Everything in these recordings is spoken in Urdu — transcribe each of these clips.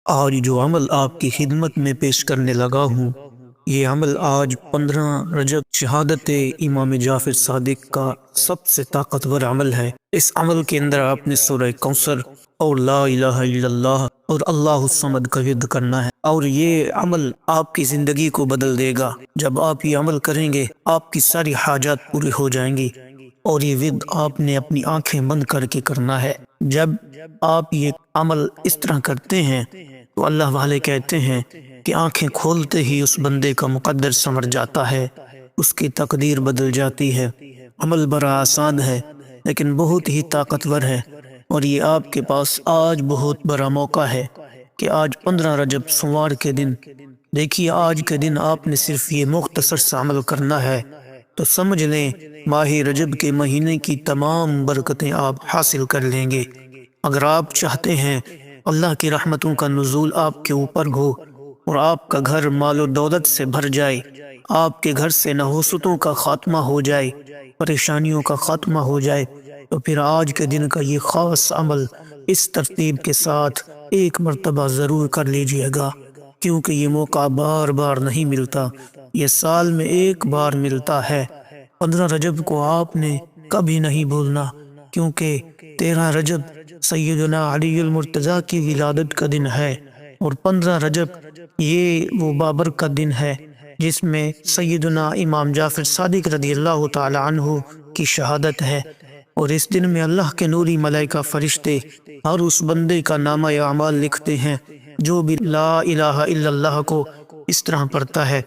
آج جو عمل آپ کی خدمت میں پیش کرنے لگا ہوں، یہ عمل آج 15 رجب شہادت امام جعفر صادق کا سب سے طاقتور عمل ہے۔ اس عمل کے اندر آپ نے سورہ کوثر اور لا الہ الا اللہ اور اللہ الصمد کا ورد کرنا ہے، اور یہ عمل آپ کی زندگی کو بدل دے گا۔ جب آپ یہ عمل کریں گے، آپ کی ساری حاجات پوری ہو جائیں گی، اور یہ ورد آپ نے اپنی آنکھیں بند کر کے کرنا ہے۔ جب آپ یہ عمل اس طرح کرتے ہیں تو اللہ والے کہتے ہیں کہ آنکھیں کھولتے ہی اس بندے کا مقدر سنور جاتا ہے، اس کی تقدیر بدل جاتی ہے۔ عمل بڑا آسان ہے لیکن بہت ہی طاقتور ہے، اور یہ آپ کے پاس آج بہت بڑا موقع ہے کہ آج 15 رجب سوار کے دن دیکھیے، آج کے دن آپ نے صرف یہ مختصر سا عمل کرنا ہے تو سمجھ لیں ماہ رجب کے مہینے کی تمام برکتیں آپ حاصل کر لیں گے۔ اگر آپ چاہتے ہیں اللہ کی رحمتوں کا نزول آپ کے اوپر ہو اور آپ کا گھر مال و دولت سے بھر جائے، آپ کے گھر سے نحوستوں کا خاتمہ ہو جائے، پریشانیوں کا خاتمہ ہو جائے، تو پھر آج کے دن کا یہ خاص عمل اس ترتیب کے ساتھ ایک مرتبہ ضرور کر لیجئے گا، کیونکہ یہ موقع بار بار نہیں ملتا، یہ سال میں ایک بار ملتا ہے۔ 15 رجب کو آپ نے کبھی نہیں بھولنا، کیونکہ 13 رجب سیدنا علی المرتضیٰ کی ولادت کا دن ہے، اور 15 رجب یہ وہ بابر کا دن ہے جس میں سیدنا امام جعفر صادق رضی اللہ تعالی عنہ کی شہادت ہے، اور اس دن میں اللہ کے نوری ملائکہ فرشتے ہر اس بندے کا نامہ اعمال لکھتے ہیں جو بھی لا الہ الا اللہ کو اس طرح پڑھتا ہے،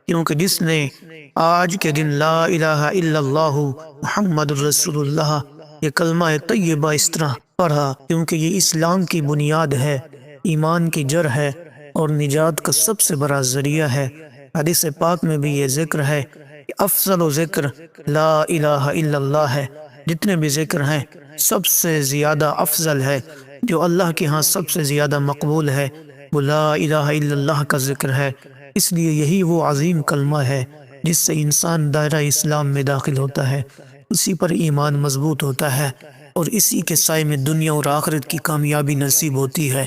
کیونکہ جس نے آج کے دن لا الہ الا اللہ محمد رسول اللہ یہ کلمہ طیبہ اس طرح پڑھا، کیونکہ یہ اسلام کی بنیاد ہے، ایمان کی جڑ ہے، اور نجات کا سب سے بڑا ذریعہ ہے۔ حدیث پاک میں بھی یہ ذکر ہے کہ افضل و ذکر لا الہ الا اللہ ہے، جتنے بھی ذکر ہیں سب سے زیادہ افضل ہے، جو اللہ کے ہاں سب سے زیادہ مقبول ہے، وہ لا الہ الا اللہ کا ذکر ہے۔ اس لیے یہی وہ عظیم کلمہ ہے جس سے انسان دائرہ اسلام میں داخل ہوتا ہے، اسی پر ایمان مضبوط ہوتا ہے، اور اسی کے سائے میں دنیا اور آخرت کی کامیابی نصیب ہوتی ہے۔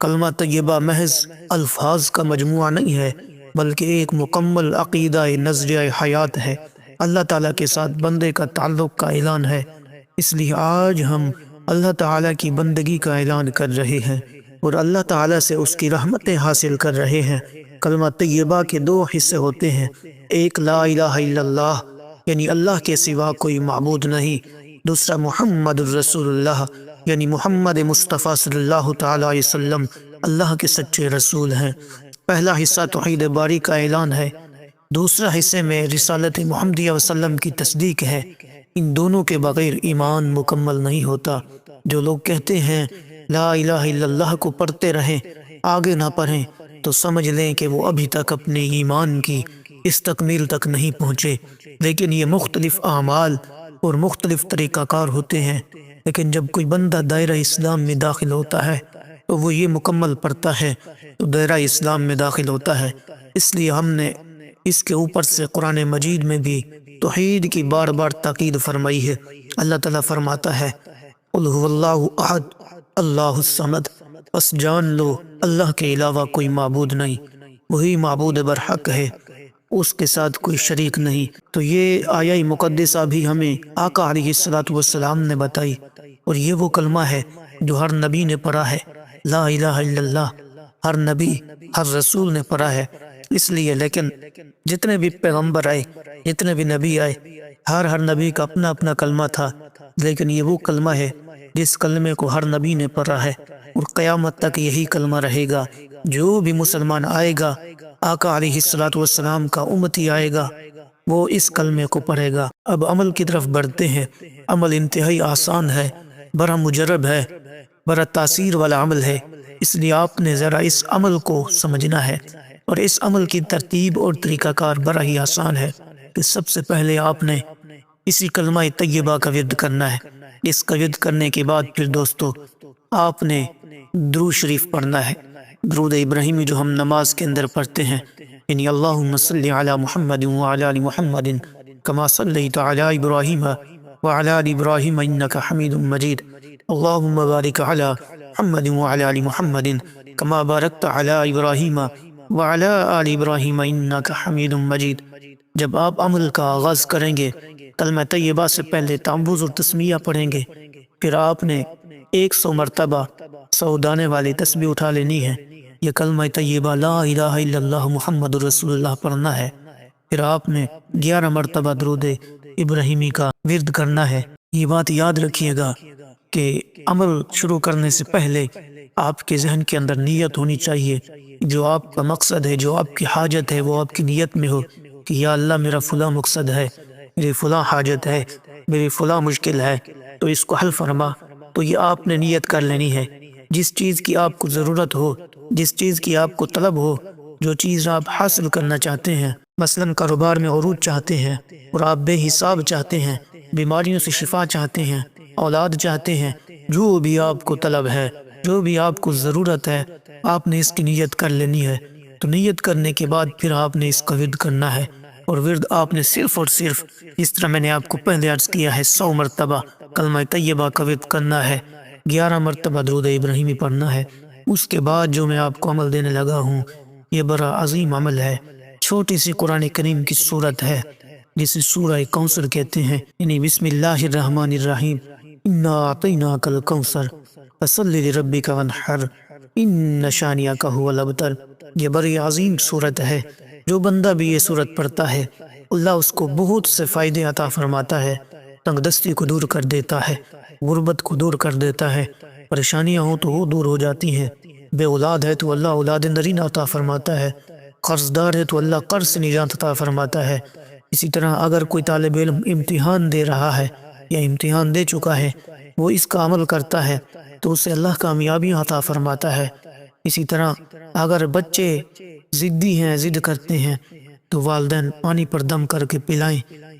کلمہ طیبہ محض الفاظ کا مجموعہ نہیں ہے، بلکہ ایک مکمل عقیدہ نظریہ حیات ہے، اللہ تعالیٰ کے ساتھ بندے کا تعلق کا اعلان ہے۔ اس لیے آج ہم اللہ تعالیٰ کی بندگی کا اعلان کر رہے ہیں اور اللہ تعالیٰ سے اس کی رحمتیں حاصل کر رہے ہیں۔ کلمہ طیبہ کے دو حصے ہوتے ہیں، ایک لا الہ الا اللہ یعنی اللہ کے سوا کوئی معبود نہیں، دوسرا محمد الرسول اللہ یعنی محمد مصطفیٰ صلی اللہ تعالی علیہ وسلم اللہ کے سچے رسول ہیں۔ پہلا حصہ توحید باری کا اعلان ہے، دوسرا حصے میں رسالت محمدیہ وسلم کی تصدیق ہے۔ ان دونوں کے بغیر ایمان مکمل نہیں ہوتا۔ جو لوگ کہتے ہیں لا الہ الا اللہ کو پڑھتے رہیں، آگے نہ پڑھیں، تو سمجھ لیں کہ وہ ابھی تک اپنے ایمان کی اس تکمیل تک نہیں پہنچے۔ لیکن یہ مختلف اعمال اور مختلف طریقہ کار ہوتے ہیں، لیکن جب کوئی بندہ دائرہ اسلام میں داخل ہوتا ہے تو وہ یہ مکمل پڑھتا ہے تو دائرہ اسلام میں داخل ہوتا ہے۔ اس لیے ہم نے اس کے اوپر سے قرآن مجید میں بھی توحید کی بار بار تاکید فرمائی ہے۔ اللہ تعالیٰ فرماتا ہے قل هو اللہ احد اللہ الصمد، بس جان لو اللہ کے علاوہ کوئی معبود نہیں، وہی معبود برحق ہے، اس کے ساتھ کوئی شریک نہیں۔ تو یہ آیہ مقدسہ بھی ہمیں آقا علیہ السلام نے بتائی، اور یہ وہ کلمہ ہے جو ہر نبی نے پڑھا ہے، لا الہ الا اللہ ہر نبی ہر رسول نے پڑھا ہے۔ اس لیے لیکن جتنے بھی پیغمبر آئے، جتنے بھی نبی آئے، ہر نبی کا اپنا اپنا کلمہ تھا، لیکن یہ وہ کلمہ ہے جس کلمے کو ہر نبی نے پڑھا ہے، اور قیامت تک یہی کلمہ رہے گا۔ جو بھی مسلمان آئے گا، آقا علیہ السلام کا امتی آئے گا، وہ اس کلمے کو پڑھے گا۔ اب عمل کی طرف بڑھتے ہیں۔ عمل انتہائی آسان ہے، بڑا مجرب ہے، بڑا تاثیر والا عمل ہے، اس لیے آپ نے ذرا اس عمل کو سمجھنا ہے، اور اس عمل کی ترتیب اور طریقہ کار بڑا ہی آسان ہے کہ سب سے پہلے آپ نے اسی کلمہ طیبہ کا ورد کرنا ہے۔ اس کا ورد کرنے کے بعد پھر دوستو آپ نے درود شریف پڑھنا ہے، درود ابراہیمی جو ہم نماز کے اندر پڑھتے ہیں، یعنی اللہم صلی علی محمد وعلی آل محمد کما صلیت علی ابراہیم وعلی آل ابراہیم انک حمید مجید، اللہم بارک علی محمد وعلی آل محمد کما بارکت علی ابراہیم وعلی آل ابراہیم انک حمید مجید۔ جب آپ عمل کا آغاز کریں گے کلمہ طیبہ سے پہلے تعوذ اور تسمیہ پڑھیں گے، پھر آپ نے 100 مرتبہ 100 دانے والی تسبیح اٹھا لینی ہے۔ یہ کلمہ طیبہ لا الہ الا اللہ محمد رسول اللہ پڑھنا ہے۔ پھر آپ نے 11 مرتبہ درود ابراہیمی کا ورد کرنا ہے۔ یہ بات یاد رکھیے گا کہ عمل شروع کرنے سے پہلے آپ کے ذہن کے اندر نیت ہونی چاہیے۔ جو آپ کا مقصد ہے، جو آپ کی حاجت ہے، وہ آپ کی نیت میں ہو کہ یا اللہ میرا فلاں مقصد ہے، میری فلاں حاجت ہے، میری فلاں مشکل ہے، تو اس کو حل فرما۔ تو یہ آپ نے نیت کر لینی ہے۔ جس چیز کی آپ کو ضرورت ہو، جس چیز کی آپ کو طلب ہو، جو چیز آپ حاصل کرنا چاہتے ہیں، مثلا کاروبار میں عروج چاہتے ہیں اور آپ بے حساب چاہتے ہیں، بیماریوں سے شفا چاہتے ہیں، اولاد چاہتے ہیں، جو بھی آپ کو طلب ہے، جو بھی آپ کو ضرورت ہے، آپ نے اس کی نیت کر لینی ہے۔ تو نیت کرنے کے بعد پھر آپ نے اس کا ورد کرنا ہے، اور ورد آپ نے صرف اور صرف جس طرح میں نے آپ کو پہلے عرض کیا ہے 100 مرتبہ کلمہ طیبہ کا ورد کرنا ہے، 11 مرتبہ درود ابراہیمی پڑھنا ہے۔ اس کے بعد جو میں آپ کو عمل دینے لگا ہوں یہ بڑا عظیم عمل ہے۔ چھوٹی سی قرآن کریم کی صورت ہے جسے سورہ کوثر کہتے ہیں، یعنی بسم اللہ الرحمن الرحیم، انا اعطیناک الکوثر فصل لربک وانحر ان شانئک هو الابتر۔ یہ بڑی عظیم صورت ہے۔ جو بندہ بھی یہ صورت پڑھتا ہے اللہ اس کو بہت سے فائدے عطا فرماتا ہے، تنگ دستی کو دور کر دیتا ہے، غربت کو دور کر دیتا ہے، پریشانیاں ہوں تو وہ دور ہو جاتی ہیں، بے اولاد ہے تو اللہ اولاد نرین عطا فرماتا ہے، قرض دار ہے تو اللہ قرض سے نجات عطا فرماتا ہے۔ اسی طرح اگر کوئی طالب علم امتحان دے رہا ہے یا امتحان دے چکا ہے، وہ اس کا عمل کرتا ہے تو اسے اللہ کامیابی عطا فرماتا ہے۔ اسی طرح اگر بچے ضدی ہیں، ضد کرتے ہیں، تو والدین پانی پر دم کر کے پلائیں،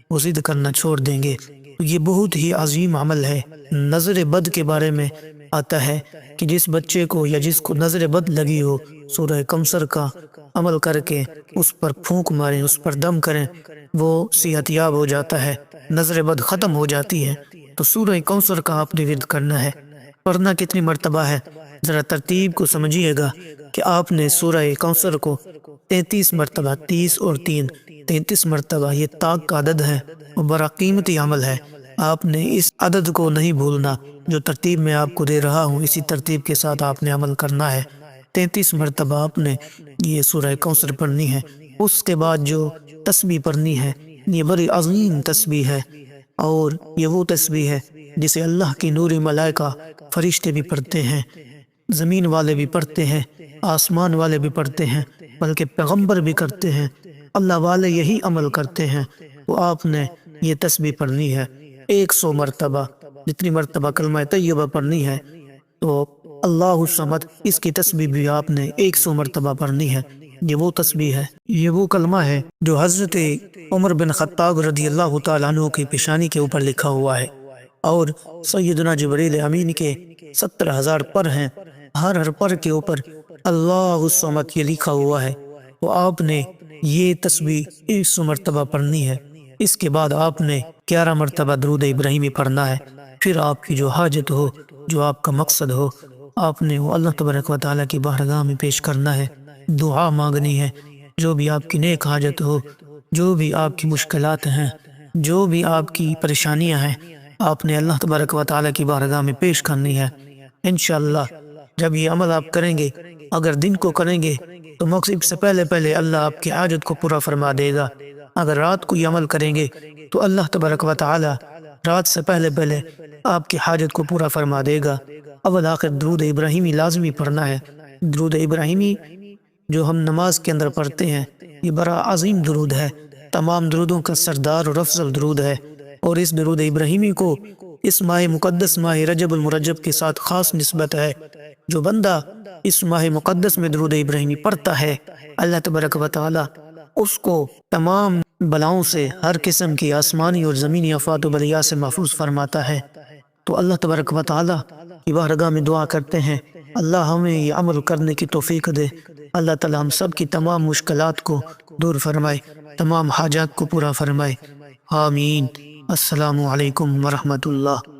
وہ ضد کرنا چھوڑ دیں گے۔ تو یہ بہت ہی عظیم عمل ہے۔ نظر بد کے بارے میں آتا ہے کہ جس بچے کو یا جس کو نظر بد لگی ہو، سورہ کوثر کا عمل کر کے اس پر پھونک ماریں، اس پر دم کریں، وہ صحت یاب ہو جاتا ہے، نظر بد ختم ہو جاتی ہے۔ تو سورہ کوثر کا آپ نے ورد کرنا ہے۔ پڑھنا کتنی مرتبہ ہے ذرا ترتیب کو سمجھیے گا کہ آپ نے سورہ کوثر کو 33 مرتبہ، 30 اور 3 33 مرتبہ، یہ طاق کا عدد ہے اور بڑا قیمتی عمل ہے۔ آپ نے اس عدد کو نہیں بھولنا، جو ترتیب میں آپ کو دے رہا ہوں اسی ترتیب کے ساتھ آپ نے عمل کرنا ہے۔ 33 مرتبہ آپ نے یہ سورہ کوثر پڑھنی ہے۔ اس کے بعد جو تسبیح پڑھنی ہے یہ بڑی عظیم تسبیح ہے، اور یہ وہ تسبیح ہے جسے اللہ کی نوری ملائکہ فرشتے بھی پڑھتے ہیں، زمین والے بھی پڑھتے ہیں، آسمان والے بھی پڑھتے ہیں، بلکہ پیغمبر بھی کرتے ہیں، اللہ والے یہی عمل کرتے ہیں۔ وہ آپ نے یہ تسبیح پڑھنی ہے 100 مرتبہ، جتنی مرتبہ کلمہ طیبہ پڑھنی ہے۔ تو اللہ الصمد اس کی تسبیح بھی آپ نے 100 مرتبہ پڑھنی ہے۔ یہ وہ تسبیح ہے، یہ وہ کلمہ ہے جو حضرت عمر بن خطاب رضی اللہ تعالیٰ عنہ کی پیشانی کے اوپر لکھا ہوا ہے، اور سیدنا جبریل امین کے 70,000 پر ہیں، ہر پر کے اوپر اللہ الصمد یہ لکھا ہوا ہے۔ تو آپ نے یہ تسبیح 100 مرتبہ پڑھنی ہے۔ اس کے بعد آپ نے 11 مرتبہ درود ابراہیمی پڑھنا ہے۔ پھر آپ کی جو حاجت ہو، جو آپ کا مقصد ہو، آپ نے وہ اللہ تبارک و تعالیٰ کی بارگاہ میں پیش کرنا ہے، دعا مانگنی ہے۔ جو بھی آپ کی نیک حاجت ہو، جو بھی آپ کی مشکلات ہیں، جو بھی آپ کی پریشانیاں ہیں، آپ نے اللہ تبارک و تعالیٰ کی بارگاہ میں پیش کرنی ہے۔ انشاءاللہ جب یہ عمل آپ کریں گے، اگر دن کو کریں گے تو مغرب سے پہلے اللہ آپ کی حاجت کو پورا فرما دے گا۔ اگر رات کو یہ عمل کریں گے تو اللہ تبارک و تعالیٰ رات سے پہلے آپ کی حاجت کو پورا فرما دے گا۔ اول آخر درود ابراہیمی لازمی پڑھنا ہے۔ درود ابراہیمی جو ہم نماز کے اندر پڑھتے ہیں یہ بڑا عظیم درود ہے، تمام درودوں کا سردار اور افضل درود ہے، اور اس درود ابراہیمی کو اس ماہ مقدس ماہ رجب المرجب کے ساتھ خاص نسبت ہے۔ جو بندہ اس ماہ مقدس میں درود ابراہیمی پڑھتا ہے اللہ تبارک و تعالی اس کو تمام بلاؤں سے، ہر قسم کی آسمانی اور زمینی آفات و بلیات سے محفوظ فرماتا ہے۔ تو اللہ تبارک و تعالی کی بارگاہ میں دعا کرتے ہیں اللہ ہمیں یہ عمل کرنے کی توفیق دے، اللہ تعالی ہم سب کی تمام مشکلات کو دور فرمائے، تمام حاجات کو پورا فرمائے، آمین۔ السلام علیکم ورحمۃ اللہ۔